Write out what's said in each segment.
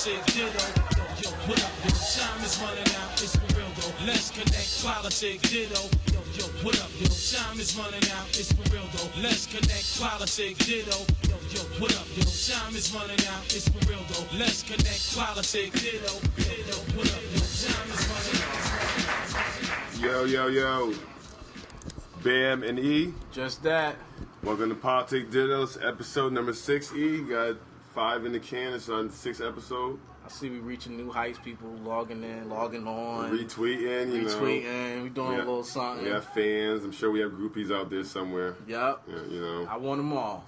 Politic Ditto. Yo, what up, yo? Time is running out, it's for real though. Let's connect. Politic Ditto. Yo, what up, yo? Time is running out, it's for real though. Let's connect. Politic Ditto. Yo, what up, yo? Time is running out, it's for real though. Let's connect. Politic Ditto. Yo, what up, yo? Time is running out. Yo. Bam and E. Just that. Welcome to Politic Ditto's episode number 6, E. Got 5 in the can. It's on 6th episode. I see we reaching new heights. People logging in, logging on. Retweeting, you know. We doing a little something. We have fans. I'm sure we have groupies out there somewhere. Yep. Yeah, you know. I want them all.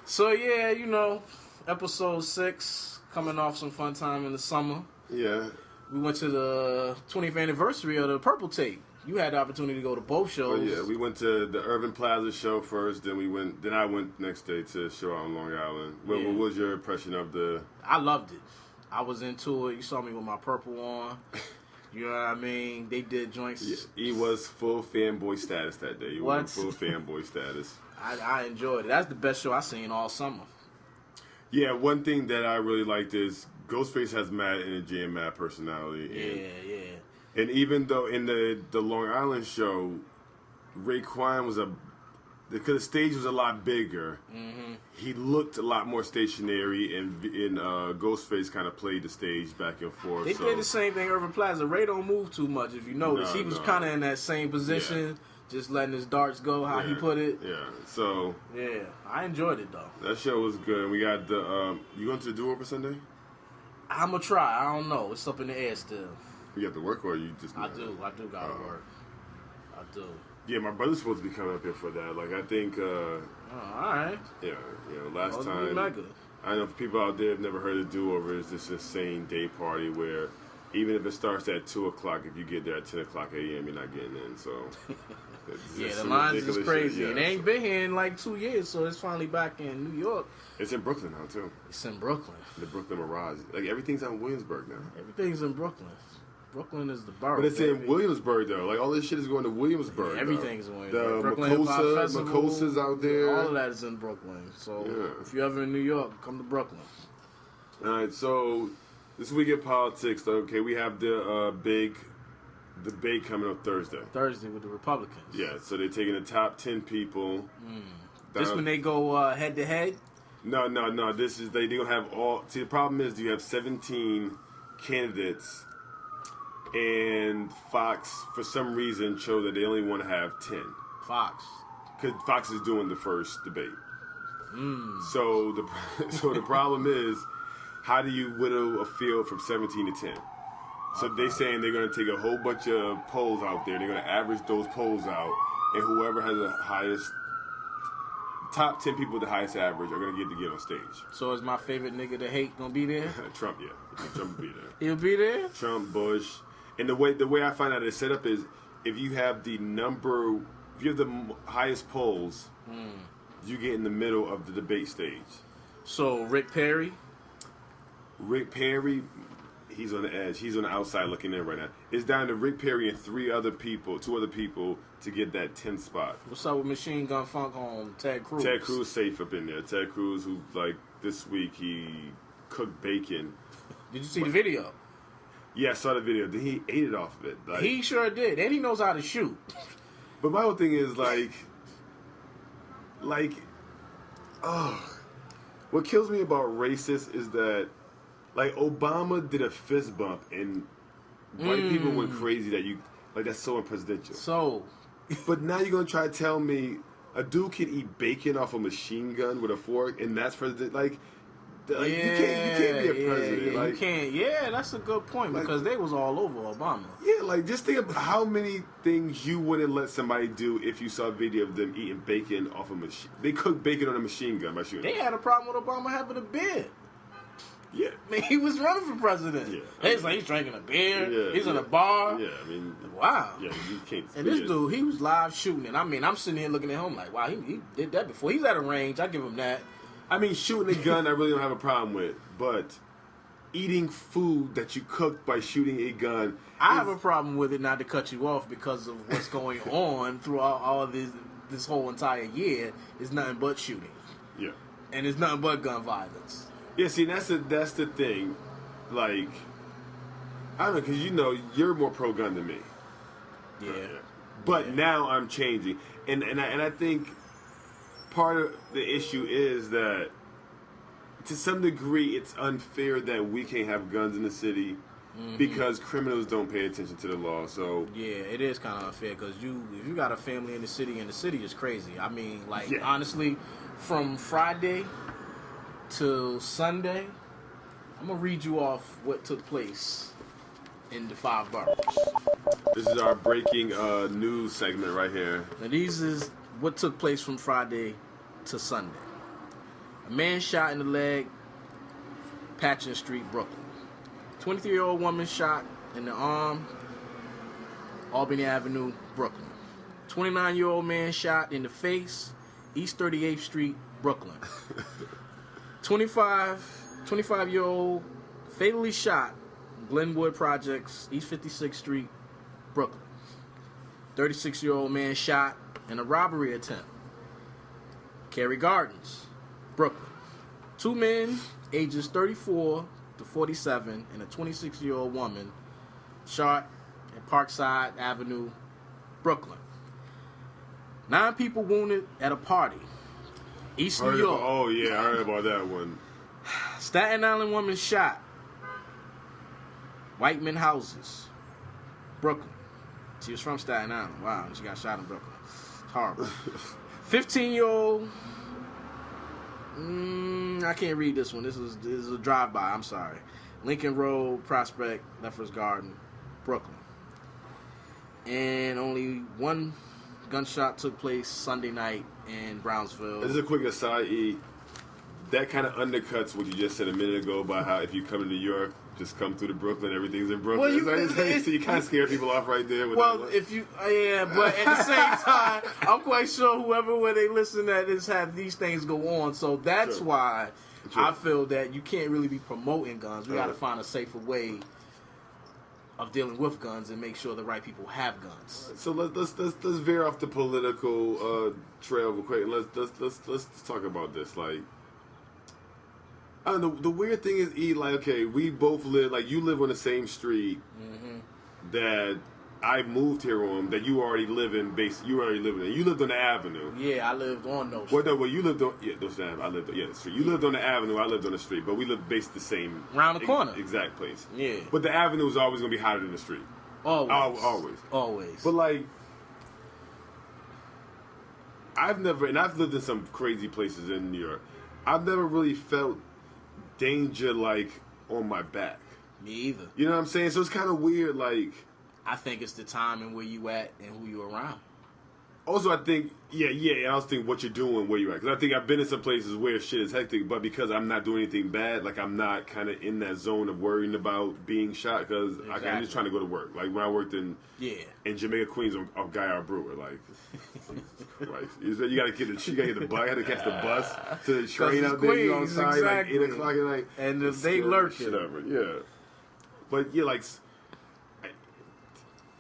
So, yeah, you know, episode 6, coming off some fun time in the summer. Yeah. We went to the 20th anniversary of the Purple Tape. You had the opportunity to go to both shows. Oh yeah, we went to the Urban Plaza show first, then I went next day to a show out on Long Island. What was your impression of the... I loved it. I was into it. You saw me with my purple on. You know what I mean? They did joints. Yeah, he was full fanboy status that day. He What? was full fanboy status. I enjoyed it. That's the best show I've seen all summer. Yeah, one thing that I really liked is Ghostface has mad energy and mad personality. Yeah. And even though in the Long Island show, Raekwon was because the stage was a lot bigger, he looked a lot more stationary, and Ghostface kind of played the stage back and forth. They did the same thing Urban Plaza. Ray don't move too much, if you notice. He was kind of in that same position, just letting his darts go, how he put it. Yeah, so... Yeah, I enjoyed it, though. That show was good. We got the... you going to the do-over Sunday? I'm going to try. I don't know. It's up in the air still. You got to work, or you just... I do got to work. I do. Yeah, my brother's supposed to be coming up here for that. Like, I think... all right. Yeah, last time... Mega. I know for people out there have never heard of do-over, it's this insane day party where even if it starts at 2 o'clock, if you get there at 10 o'clock a.m., you're not getting in, so... The lines is crazy. Yeah, it ain't been here in like 2 years, so it's finally back in New York. It's in Brooklyn now, too. It's in Brooklyn. The Brooklyn Mirage. Like, everything's on Williamsburg now. Everything's in Brooklyn. Brooklyn is the borough. But it's in Williamsburg, though. Like, all this shit is going to Williamsburg. Yeah, everything's in Williamsburg. The Brooklyn Hip-Hop Festival, Makosa's out there. All of that is in Brooklyn. So, if you're ever in New York, come to Brooklyn. All right, so this week in politics, though, okay, we have the big debate coming up Thursday. Thursday with the Republicans. Yeah, so they're taking the top 10 people. This when they go head-to-head? No. This is, they're going to have all... See, the problem is you have 17 candidates... And Fox, for some reason, chose that they only want to have 10. Fox. Because Fox is doing the first debate. So the problem is, how do you whittle a field from 17 to 10? So they're saying they're going to take a whole bunch of polls out there. They're going to average those polls out. And whoever has the highest... Top 10 people with the highest average are going to get on stage. So is my favorite nigga to hate going to be there? Trump, yeah. Trump will be there. He'll be there? Trump, Bush... And the way I find out it's set up is if you have the highest polls, you get in the middle of the debate stage. So Rick Perry, he's on the edge. He's on the outside looking in right now. It's down to Rick Perry and two other people to get that 10th spot. What's up with Machine Gun Funk on Ted Cruz? Ted Cruz safe up in there. Ted Cruz, who like this week he cooked bacon. Did you see the video? Yeah, I saw the video. Then he ate it off of it. Like, he sure did. And he knows how to shoot. But my whole thing is, what kills me about racists is that, like, Obama did a fist bump and white people went crazy that's so unpresidential. So. But now you're going to try to tell me a dude can eat bacon off a machine gun with a fork and that's president? You can't be a president. Yeah, you can't. Yeah, that's a good point because they was all over Obama. Yeah, just think of how many things you wouldn't let somebody do if you saw a video of them eating bacon off a machine. They cooked bacon on a machine gun by shooting. They had a problem with Obama having a beer. Yeah. I mean, he was running for president. Yeah. He's drinking a beer. Yeah, he's in a bar. Yeah, I mean. Wow. Yeah, you can't. And this dude, he was live shooting. And I mean, I'm sitting here looking at him like, wow, he did that before. He's at a range. I give him that. I mean, shooting a gun, I really don't have a problem with. But eating food that you cooked by shooting a gun. I have a problem with it, not to cut you off, because of what's going on throughout all this whole entire year is nothing but shooting. Yeah. And it's nothing but gun violence. Yeah, see, that's the thing. Like, I don't know, because you're more pro-gun than me. Yeah. But now I'm changing, and I think part of the issue is that to some degree it's unfair that we can't have guns in the city because criminals don't pay attention to the law. So yeah, it is kind of unfair because if you got a family in the city, and the city is crazy. I mean, like honestly, from Friday to Sunday, I'm gonna read you off what took place in the 5 boroughs. this is our breaking news segment right here. Now these is what took place from Friday to Sunday. A man shot in the leg, Patchen Street, Brooklyn. 23-year-old woman shot in the arm, Albany Avenue, Brooklyn. 29-year-old man shot in the face, East 38th Street, Brooklyn. 25-year-old fatally shot, Glenwood Projects, East 56th Street, Brooklyn. 36-year-old man shot in a robbery attempt, Cary Gardens, Brooklyn. 2 men, ages 34 to 47, and a 26-year-old woman shot at Parkside Avenue, Brooklyn. 9 people wounded at a party, East New York. Oh yeah, I heard about that one. Staten Island woman shot, Whiteman Houses, Brooklyn. She was from Staten Island. Wow, she got shot in Brooklyn. It's horrible. 15-year-old. I can't read this one. This is a drive-by. I'm sorry. Lincoln Road, Prospect, Lefferts Garden, Brooklyn. And only one gunshot took place Sunday night in Brownsville. This is a quick aside, E. That kind of undercuts what you just said a minute ago about how if you come to New York, just come through to Brooklyn, everything's in Brooklyn. Well, so you kind of scare people off right there. With well, that if you, but at the same time, I'm quite sure whoever where they listen at is have these things go on. So that's why I feel that you can't really be promoting guns. We got to find a safer way of dealing with guns and make sure the right people have guns. So let's veer off the political trail real quick. Let's talk about this. Like, I don't know. The weird thing is, E, like, okay, we both live, like, you live on the same street that I moved here on, that you already live in. You already live in. You lived on the avenue. Yeah, I lived on those. Well, you lived on. Yeah, those. I lived. Yeah, the street. You lived on the avenue. I lived on the street, but we lived based the same. Around the corner. Exact place. Yeah. But the avenue is always gonna be hotter than the street. Always. But like, I've lived in some crazy places in New York. I've never really felt danger like on my back. Me either. You know what I'm saying? So it's kind of weird. Like, I think it's the time and where you at and who you around. Also, I think, and I also think what you're doing, where you're at. Because I think I've been in some places where shit is hectic, but because I'm not doing anything bad, like, I'm not kind of in that zone of worrying about being shot, because I'm just trying to go to work. Like, when I worked in Jamaica, Queens, on Guy R. Brewer, like, Jesus Christ. You gotta get the bus, I had to catch the bus to the train out there, you know what I'm saying? Like, 8 o'clock at night. And they lurking. Yeah. But, yeah, like,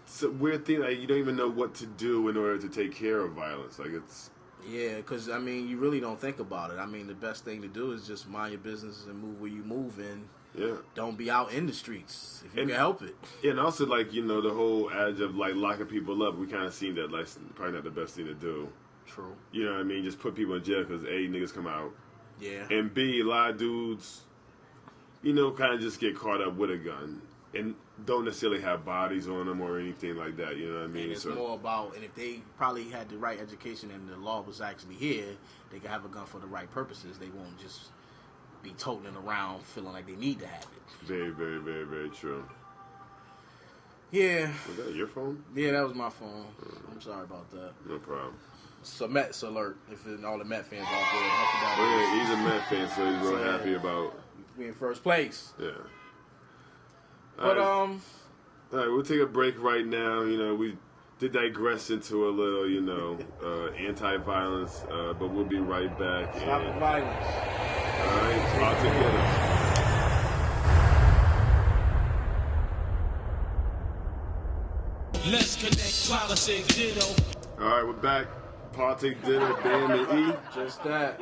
it's a weird thing. Like, you don't even know what to do in order to take care of violence. Like, it's... Yeah, because, I mean, you really don't think about it. I mean, the best thing to do is just mind your business and move where you move in. Yeah. Don't be out in the streets if you can help it. Yeah, and also, like, you know, the whole adage of, like, locking people up, we kind of seen that, like, probably not the best thing to do. True. You know what I mean? Just put people in jail because, A, niggas come out. Yeah. And B, a lot of dudes, you know, kind of just get caught up with a gun. And don't necessarily have bodies on them or anything like that, you know what I mean? And it's more about, and if they probably had the right education and the law was actually here, they could have a gun for the right purposes. They won't just be toting it around feeling like they need to have it. Very, very, very, very true. Yeah. Was that your phone? Yeah, that was my phone. I'm sorry about that. No problem. So Mets alert, if all the Met fans out there. Yeah, he's a Met fan, so he's real happy about... We in first place. Yeah. But, all right, we'll take a break right now. You know, we did digress into a little, you know, anti-violence, but we'll be right back. Stop the violence. All right, Politic Ditto. Let's connect Politic Ditto. All right, we're back. Politic Ditto, Dan and E. Just that.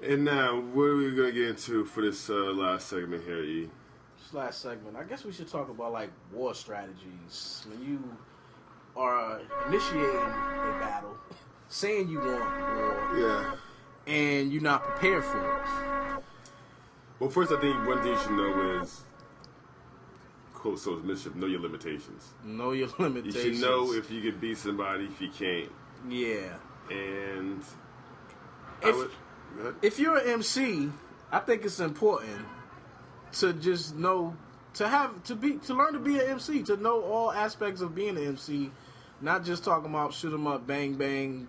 And now, what are we going to get into for this last segment here, E? This last segment, I guess we should talk about like war strategies. When you are initiating a battle, saying you want war, and you're not prepared for it. Well, first, I think one thing you should know is, quote, so it's mischief, know your limitations. Know your limitations. You should know if you can beat somebody, if you can't. Yeah. And if you're an MC, I think it's important to just know, to learn to be an MC, to know all aspects of being an MC, not just talking about shoot 'em up, bang bang,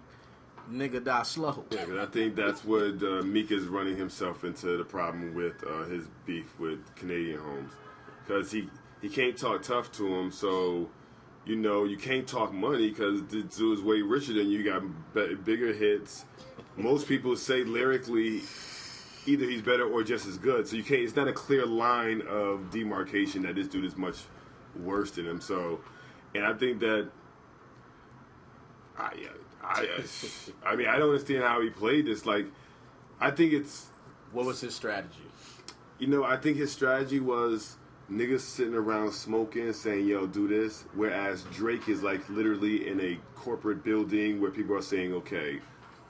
nigga die slow. Yeah, 'cause I think that's what Meek is running himself into the problem with his beef with Canadian Holmes, because he can't talk tough to him, so. You know, you can't talk money because the dude is way richer than you. Got bigger hits. Most people say lyrically, either he's better or just as good. So you can't. It's not a clear line of demarcation that this dude is much worse than him. So, and I think that, I mean, I don't understand how he played this. Like, I think it's. What was his strategy? You know, I think his strategy was. Niggas sitting around smoking, saying, yo, do this. Whereas Drake is like literally in a corporate building where people are saying, okay,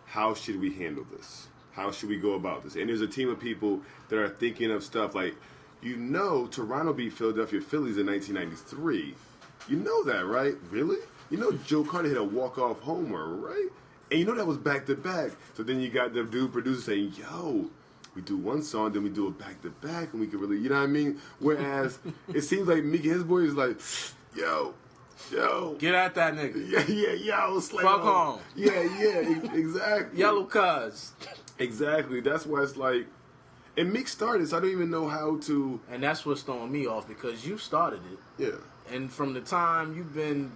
how should we handle this? How should we go about this? And there's a team of people that are thinking of stuff like, you know, Toronto beat Philadelphia Phillies in 1993. You know that, right? Really? You know Joe Carter hit a walk-off homer, right? And you know that was back-to-back. So then you got the dude producer saying, yo, we do one song, then we do it back to back, and we can really, you know what I mean? Whereas it seems like Meek and his boy is like, yo, get at that nigga. Yo, fuck home. Yeah, exactly. Yellow cuz. Exactly. That's why it's like, and Meek started, so I don't even know how to. And that's what's throwing me off because you started it. Yeah. And from the time you've been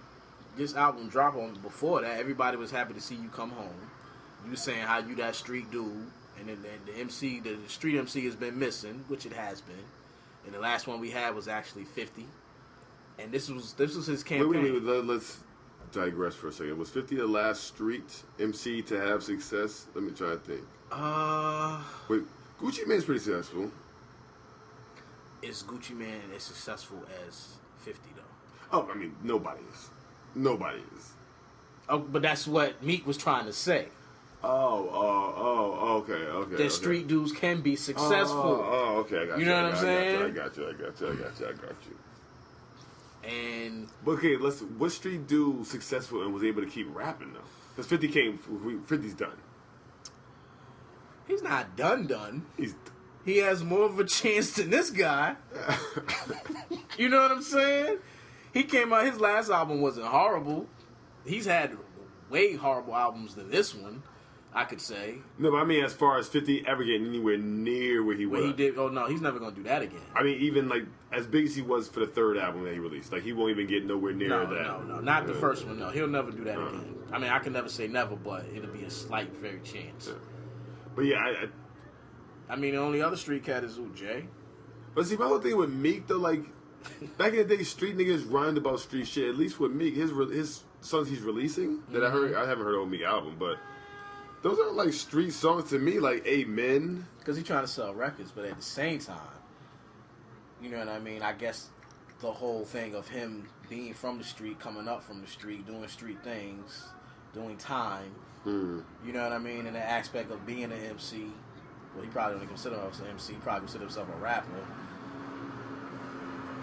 this album drop on before that, everybody was happy to see you come home. You saying how you that street dude. And then the MC, the street MC has been missing, which it has been. And the last one we had was actually 50. And this was his campaign. Wait, let's digress for a second. Was 50 the last street MC to have success? Let me try to think. Wait, Gucci Mane's pretty successful. Is Gucci Mane as successful as 50 though? Oh, I mean, nobody is. Oh, but that's what Meek was trying to say. Okay. That street dudes can be successful. Okay, I got you. You know what I'm saying? I got you. And but okay, what street dude successful and was able to keep rapping though? Because 50's done. He's not done. He has more of a chance than this guy. You know what I'm saying? He came out. His last album wasn't horrible. He's had way horrible albums than this one. I could say. No, but I mean, as far as 50 ever getting anywhere near where he was. He did. Oh no, he's never gonna do that again. I mean, even like as big as he was for the third album that he released, like he won't even get nowhere near that. No, not the first one. No, he'll never do that again. I mean, I can never say never, but it'll be a slight, very chance. Yeah. But yeah, I mean, the only other street cat is Jay. But see, my whole thing with Meek though, like back in the day, street niggas rhymed about street shit. At least with Meek, his songs he's releasing that I haven't heard of Meek album, but. Those aren't like street songs to me, like Amen. Because he's trying to sell records, but at the same time, you know what I mean? I guess the whole thing of him being from the street, coming up from the street, doing street things, doing time, you know what I mean? And the aspect of being an MC, well, he probably don't consider himself an MC, he probably consider himself a rapper.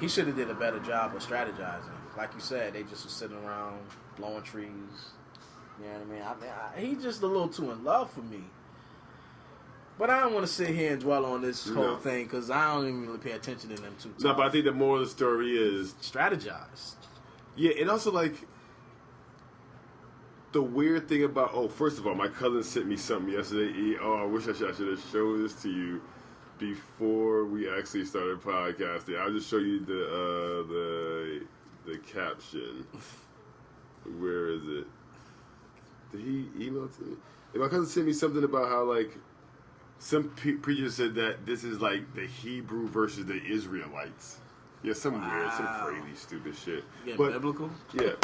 He should have did a better job of strategizing. Like you said, they just were sitting around blowing trees. You know what I mean? He's just a little too in love for me. But I don't want to sit here and dwell on this whole thing because I don't even really pay attention to them too tough. No, but I think the moral of the story is... strategize. Yeah, and also, like, the weird thing about... Oh, first of all, my cousin sent me something yesterday. I wish I should have showed this to you before we actually started podcasting. I'll just show you the caption. Where is it? Did he email it to me? And my cousin sent me something about how, like, some preachers said that this is, like, the Hebrew versus the Israelites. Yeah, some weird, some crazy, stupid shit. Biblical? Yeah.